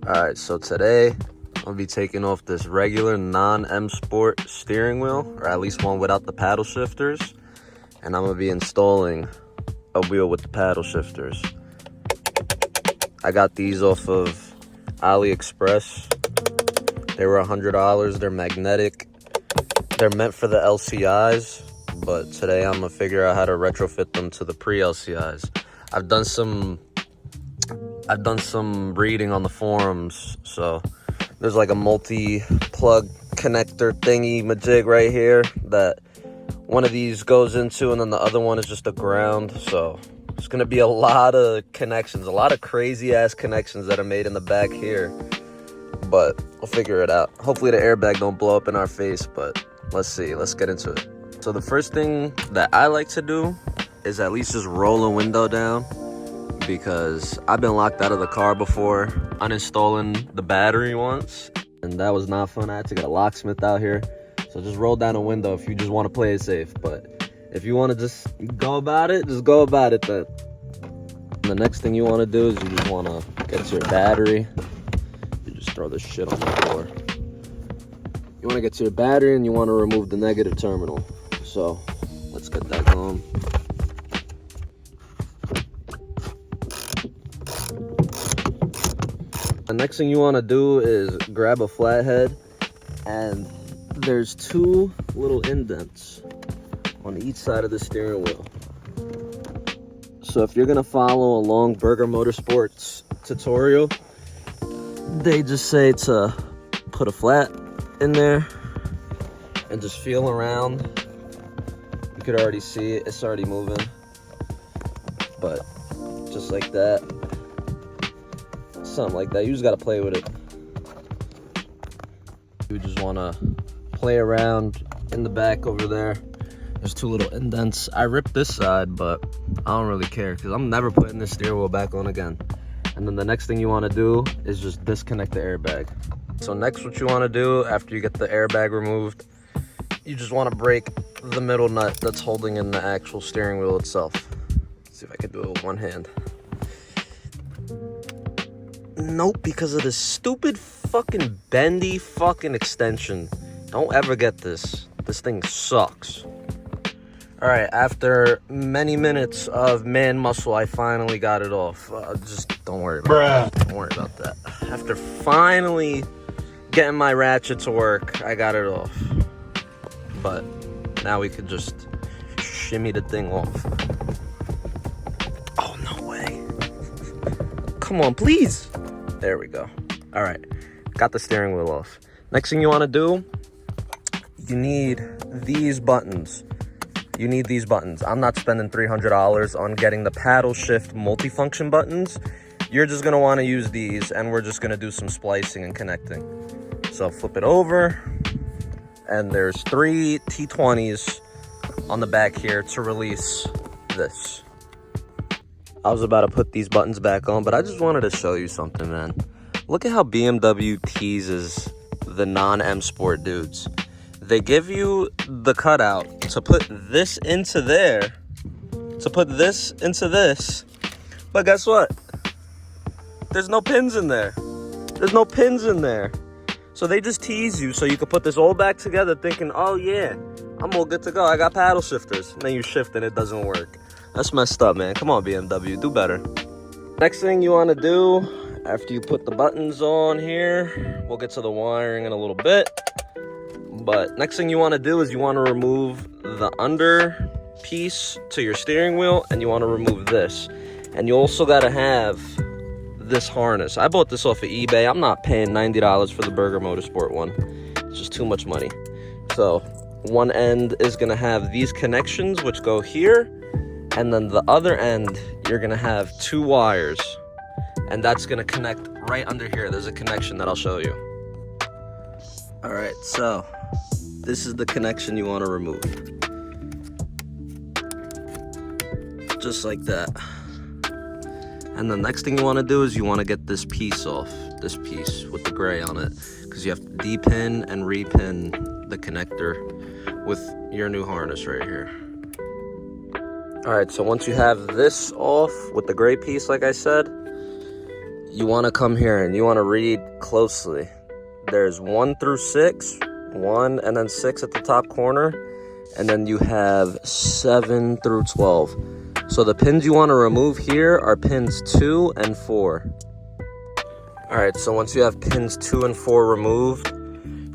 Alright, so today I'll be taking off this regular non-M Sport steering wheel, or at least one without the paddle shifters, and I'm going to be installing a wheel with the paddle shifters. I got these off of AliExpress. They were $100. They're magnetic. They're meant for the LCIs, but today I'm going to figure out how to retrofit them to the pre-LCIs. I've done some reading on the forums, so there's like a multi-plug connector thingy majig right here that one of these goes into, and then the other one is just a ground. So it's gonna be a lot of connections, a lot of crazy ass connections that are made in the back here, but we'll figure it out. Hopefully the airbag don't blow up in our face, but let's see. Let's get into it. So the first thing that I like to do is at least just roll a window down, because I've been locked out of the car before uninstalling the battery once, and that was not fun. I had to get a locksmith out here. So just roll down a window if you just want to play it safe. But if you want to just go about it, just go about it then. And the next thing you want to do is you just want to get to your battery. You just throw this shit on the floor. You want to get to your battery and you want to remove the negative terminal. So let's get that going. The next thing you want to do is grab a flathead, and there's two little indents on each side of the steering wheel. So if you're gonna follow along Burger Motorsports tutorial, they just say to put a flat in there and just feel around. You could already see it, it's already moving, but just like that. Something like that. You just got to play with it. You just want to play around in the back over there. There's two little indents. I ripped this side, but I don't really care because I'm never putting this steering wheel back on again. And then the next thing you want to do is just disconnect the airbag. So next, what you want to do after you get the airbag removed, you just want to break the middle nut that's holding in the actual steering wheel itself. Let's see if I can do it with one hand. Nope, because of this stupid fucking bendy fucking extension. Don't ever get this. This thing sucks. Alright, after many minutes of man muscle, I finally got it off. Just don't worry about that. Don't worry about that. After finally getting my ratchet to work, I got it off. But now we could just shimmy the thing off. Oh, no way. Come on, please. There we go. All right, got the steering wheel off. Next thing you want to do, you need these buttons. You need these buttons. I'm not spending $300 on getting the paddle shift multifunction buttons. You're just gonna want to use these, and we're just gonna do some splicing and connecting. So flip it over, and there's 3 T20s on the back here to release this. I was about to put these buttons back on, but I just wanted to show you something, man. Look at how BMW teases the non-M Sport dudes. They give you the cutout to put this into there, to put this into this, but guess what? There's no pins in there. There's no pins in there. So they just tease you so you can put this all back together thinking, oh yeah, I'm all good to go. I got paddle shifters. And then you shift and it doesn't work. That's messed up, man. Come on, BMW, do better. Next thing you want to do, after you put the buttons on here, we'll get to the wiring in a little bit. But next thing you want to do is you want to remove the under piece to your steering wheel, and you want to remove this. And you also got to have this harness. I bought this off of eBay. I'm not paying $90 for the Burger Motorsport one. It's just too much money. So one end is going to have these connections, which go here. And then the other end, you're gonna have 2 wires, and that's gonna connect right under here. There's a connection that I'll show you. All right, so this is the connection you wanna remove. Just like that. And the next thing you wanna do is you wanna get this piece off, this piece with the gray on it, because you have to de-pin and re-pin the connector with your new harness right here. All right, so once you have this off with the gray piece, like I said, you want to come here and you want to read closely. There's 1 through 6, 1 and then 6 at the top corner, and then you have 7 through 12. So the pins you want to remove here are pins 2 and 4. All right, so once you have pins 2 and 4 removed,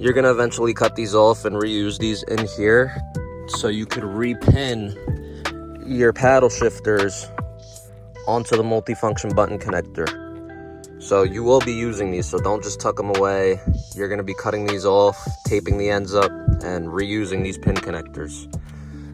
you're gonna eventually cut these off and reuse these in here, so you could repin your paddle shifters onto the multifunction button connector. So you will be using these, so don't just tuck them away. You're gonna be cutting these off, taping the ends up, and reusing these pin connectors.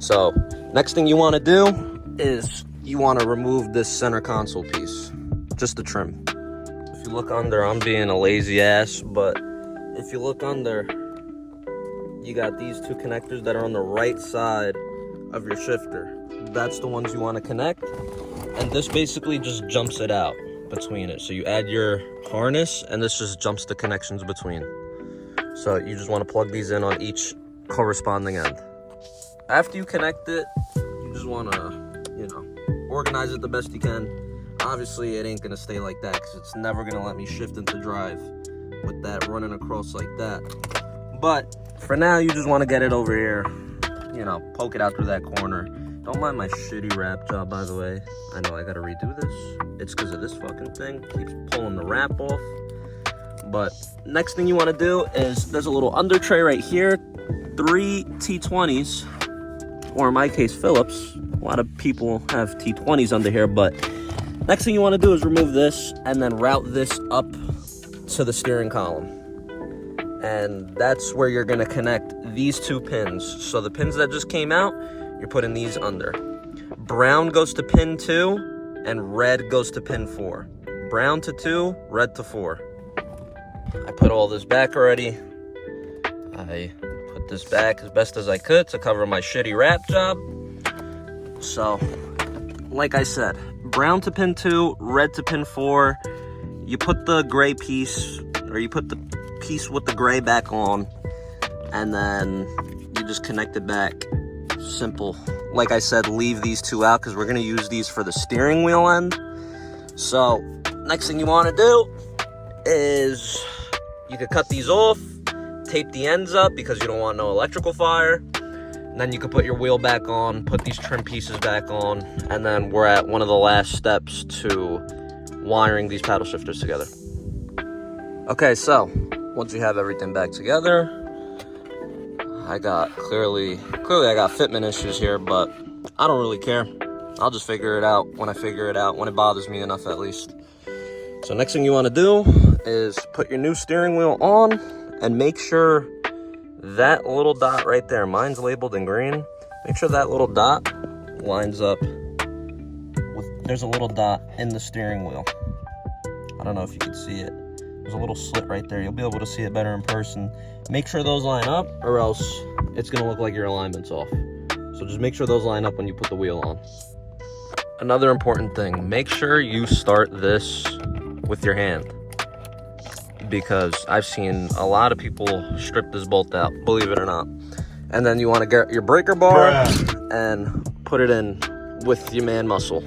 So next thing you wanna do is you wanna remove this center console piece, just the trim. If you look under, I'm being a lazy ass, but if you look under, you got these 2 connectors that are on the right side of your shifter. That's the ones you wanna connect, and this basically just jumps it out between it. So you add your harness, and this just jumps the connections between. So you just wanna plug these in on each corresponding end. After you connect it, you just wanna, organize it the best you can. Obviously, it ain't gonna stay like that because it's never gonna let me shift into drive with that running across like that. But for now, you just wanna get it over here, poke it out through that corner. Don't mind my shitty wrap job, by the way. I know I gotta redo this. It's because of this fucking thing. Keeps pulling the wrap off. But next thing you wanna do is, there's a little under tray right here. 3 T20s, or in my case, Phillips. A lot of people have T20s under here, but next thing you wanna do is remove this and then route this up to the steering column. And that's where you're gonna connect these 2 pins. So the pins that just came out, you're putting these under. Brown goes to pin 2 and red goes to pin 4. Brown to 2, red to 4. I put all this back already. I put this back as best as I could to cover my shitty wrap job. So, like I said, brown to pin 2, red to pin 4. You put the gray piece, or you put the piece with the gray back on, and then you just connect it back. Simple. Like I said, leave these 2 out because we're going to use these for the steering wheel end. So next thing you want to do is you could cut these off, tape the ends up because you don't want no electrical fire, and then you could put your wheel back on, put these trim pieces back on, and then we're at one of the last steps to wiring these paddle shifters together. Okay, so once you have everything back together, I got clearly I got fitment issues here, but I don't really care. I'll just figure it out when I figure it out, when it bothers me enough at least. So next thing you want to do is put your new steering wheel on and make sure that little dot right there, mine's labeled in green, make sure that little dot lines up with, there's a little dot in the steering wheel. I don't know if you can see it. There's a little slit right there. You'll be able to see it better in person. Make sure those line up, or else it's gonna look like your alignment's off. So just make sure those line up when you put the wheel on. Another important thing, make sure you start this with your hand, because I've seen a lot of people strip this bolt out, believe it or not. And then you wanna get your breaker bar and put it in with your man muscle.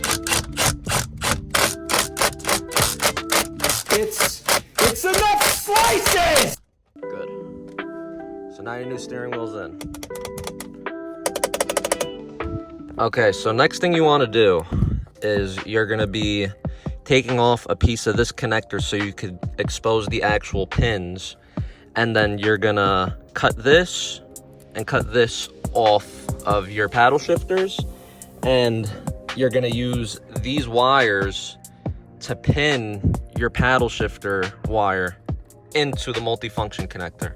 It's enough slices! Good. So now your new steering wheel's in. Okay, so next thing you want to do is you're going to be taking off a piece of this connector so you could expose the actual pins, and then you're going to cut this and cut this off of your paddle shifters, and you're going to use these wires to pin your paddle shifter wire into the multifunction connector,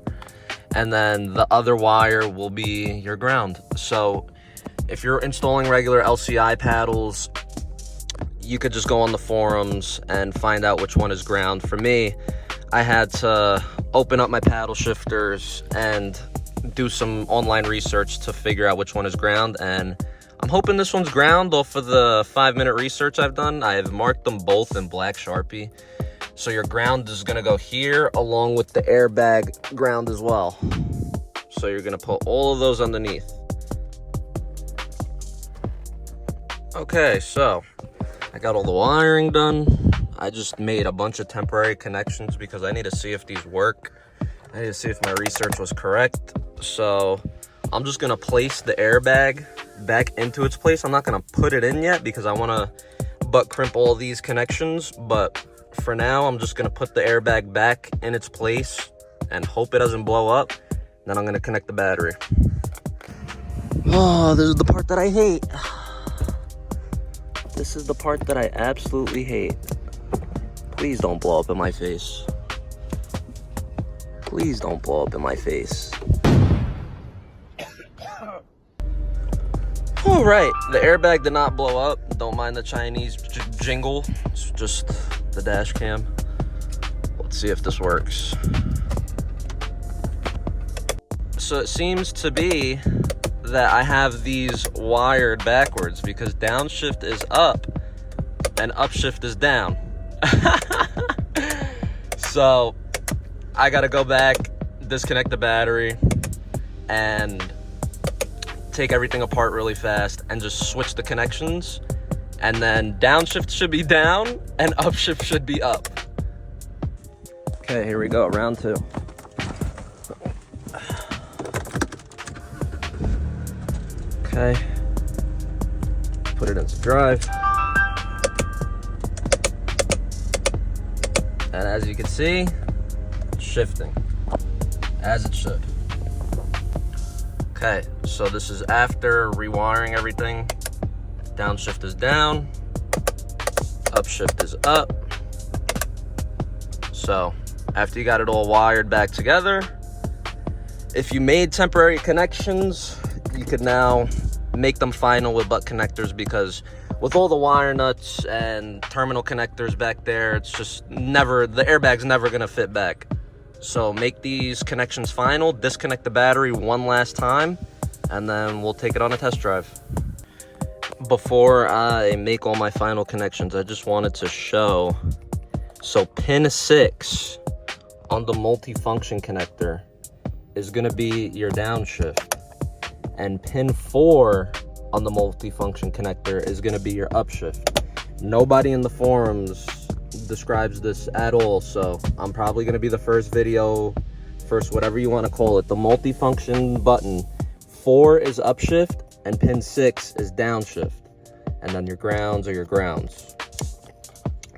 and then the other wire will be your ground. So if you're installing regular LCI paddles, you could just go on the forums and find out which one is ground. For me, I had to open up my paddle shifters and do some online research to figure out which one is ground, and I'm hoping this one's ground. Off of the 5-minute research I've done, I've marked them both in black Sharpie. So your ground is gonna go here along with the airbag ground as well. So you're gonna put all of those underneath. Okay, so I got all the wiring done. I just made a bunch of temporary connections because I need to see if these work. I need to see if my research was correct. So I'm just gonna place the airbag back into its place. I'm not gonna put it in yet because I wanna butt crimp all these connections, but for now, I'm just gonna put the airbag back in its place and hope it doesn't blow up. Then I'm gonna connect the battery. Oh, this is the part that I hate. This is the part that I absolutely hate. Please don't blow up in my face. Please don't blow up in my face. All right, the airbag did not blow up. Don't mind the Chinese jingle. It's just the dash cam. Let's see if this works. So it seems to be that I have these wired backwards because downshift is up and upshift is down. So I gotta go back, disconnect the battery, and take everything apart really fast and just switch the connections. And then downshift should be down and upshift should be up. Okay, here we go, round 2. Okay, put it into drive. And as you can see, it's shifting, as it should. Okay, so this is after rewiring everything. Downshift is down, upshift is up. So after you got it all wired back together, if you made temporary connections, you could now make them final with butt connectors, because with all the wire nuts and terminal connectors back there, it's just never, the airbag's never gonna fit back. So make these connections final, disconnect the battery one last time, and then we'll take it on a test drive. Before I make all my final connections, I just wanted to show, so pin 6 on the multifunction connector is gonna be your downshift, and pin 4 on the multifunction connector is gonna be your upshift. Nobody in the forums describes this at all, so I'm probably gonna be the first video, first whatever you wanna call it. The multifunction button, 4 is upshift and pin 6 is downshift. And then your grounds are your grounds.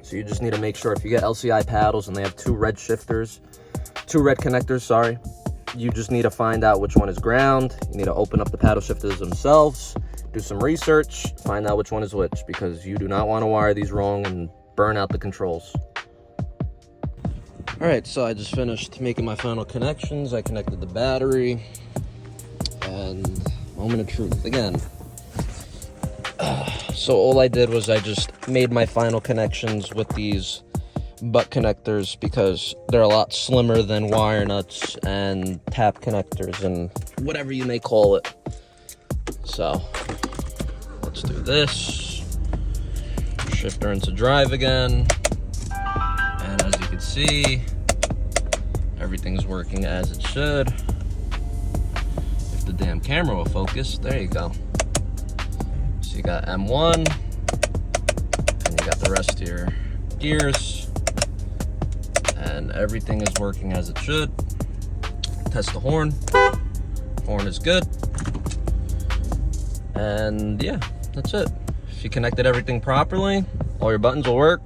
So you just need to make sure, if you get LCI paddles and they have 2 red shifters, 2 red connectors, sorry, you just need to find out which one is ground. You need to open up the paddle shifters themselves, do some research, find out which one is which, because you do not want to wire these wrong and burn out the controls. All right, so I just finished making my final connections. I connected the battery, and moment of truth again. So all I did was I just made my final connections with these butt connectors because they're a lot slimmer than wire nuts and tap connectors and whatever you may call it. So let's do this. Shifter into drive again. And as you can see, everything's working as it should. If the damn camera will focus, there you go. So you got M1, and you got the rest of your gears, and everything is working as it should. Test the horn. Horn is good. And yeah, that's it. If you connected everything properly, all your buttons will work,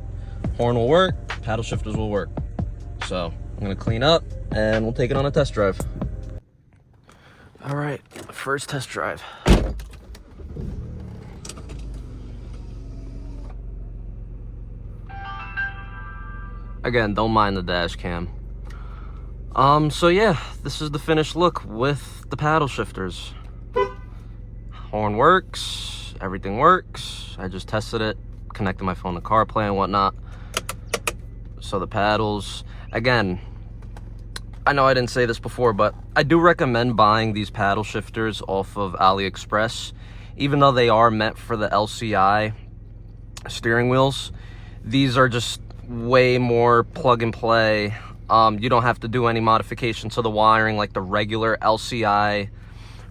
horn will work, paddle shifters will work. So I'm gonna clean up and we'll take it on a test drive. All right, first test drive. Again, don't mind the dash cam. So yeah, this is the finished look with the paddle shifters. Horn works, everything works. I just tested it, connected my phone to CarPlay and whatnot. So the paddles, again, I know I didn't say this before, but I do recommend buying these paddle shifters off of AliExpress. Even though they are meant for the LCI steering wheels, these are just way more plug and play. You don't have to do any modification to the wiring like the regular LCI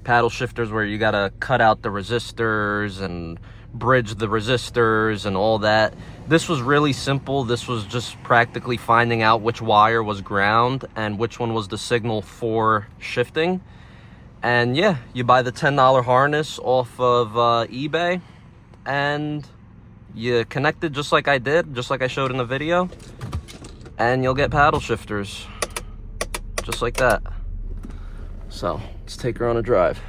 paddle shifters, where you gotta cut out the resistors and bridge the resistors and all that. This was really simple. This was just practically finding out which wire was ground and which one was the signal for shifting. And yeah, you buy the $10 harness off of eBay, and you connect it just like I did, just like I showed in the video, and you'll get paddle shifters just like that. So let's take her on a drive.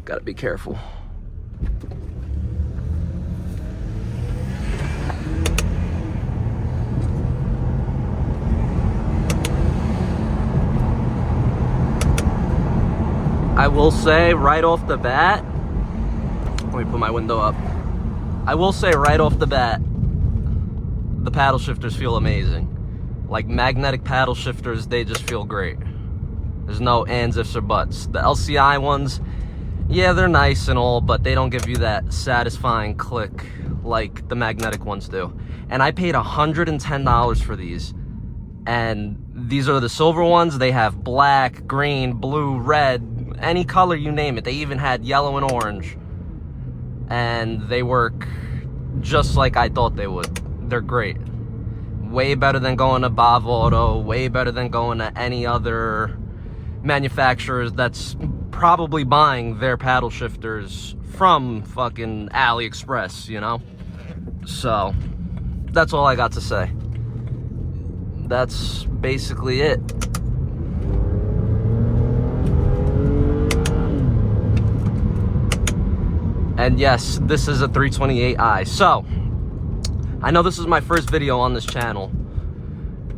Gotta be careful. I will say right off the bat, let me put my window up. I will say right off the bat, the paddle shifters feel amazing. Like magnetic paddle shifters, they just feel great. There's no ands, ifs, or buts. The LCI ones, yeah, they're nice and all, but they don't give you that satisfying click like the magnetic ones do. And I paid $110 for these. And these are the silver ones. They have black, green, blue, red, any color you name it. They even had yellow and orange. And they work just like I thought they would. They're great. Way better than going to Bob Auto, way better than going to any other manufacturers that's probably buying their paddle shifters from fucking AliExpress, you know? So, that's all I got to say. That's basically it. And yes, this is a 328i. So, I know this is my first video on this channel.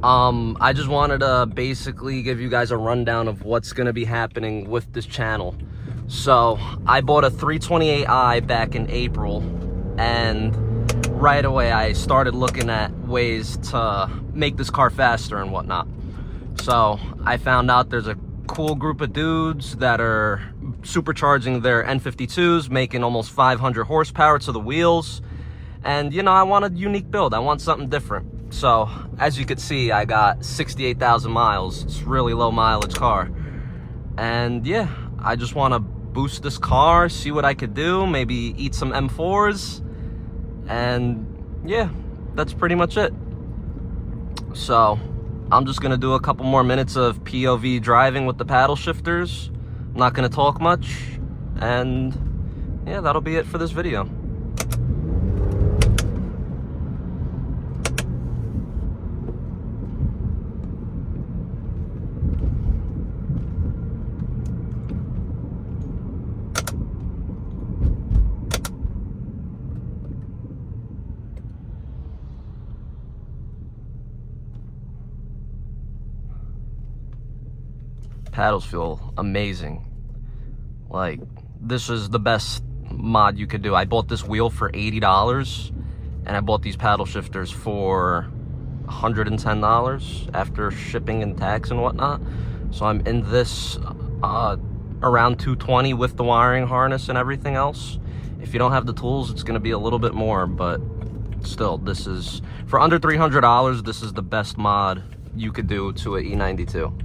I just wanted to basically give you guys a rundown of what's going to be happening with this channel. So, I bought a 328i back in April, and right away I started looking at ways to make this car faster and whatnot. So, I found out there's a cool group of dudes that are supercharging their N52s, making almost 500 horsepower to the wheels. And, you know, I want a unique build. I want something different. So, as you can see, I got 68,000 miles. It's a really low mileage car. And, yeah, I just want to boost this car, see what I could do, maybe eat some M4s. And, yeah, that's pretty much it. So, I'm just going to do a couple more minutes of POV driving with the paddle shifters. I'm not going to talk much. And, yeah, that'll be it for this video. Paddles feel amazing. Like, this is the best mod you could do. I bought this wheel for $80, and I bought these paddle shifters for $110 after shipping and tax and whatnot. So I'm in this around $220 with the wiring harness and everything else. If you don't have the tools, it's gonna be a little bit more, but still, this is, for under $300, this is the best mod you could do to an E92.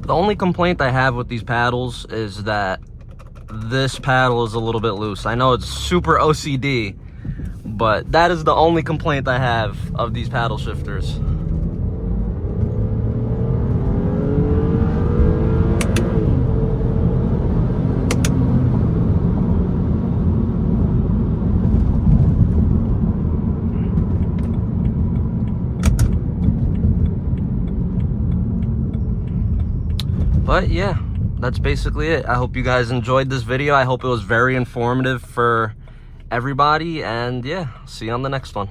The only complaint I have with these paddles is that this paddle is a little bit loose. I know it's super OCD, but that is the only complaint I have of these paddle shifters. But yeah, that's basically it. I hope you guys enjoyed this video. I hope it was very informative for everybody, and yeah, see you on the next one.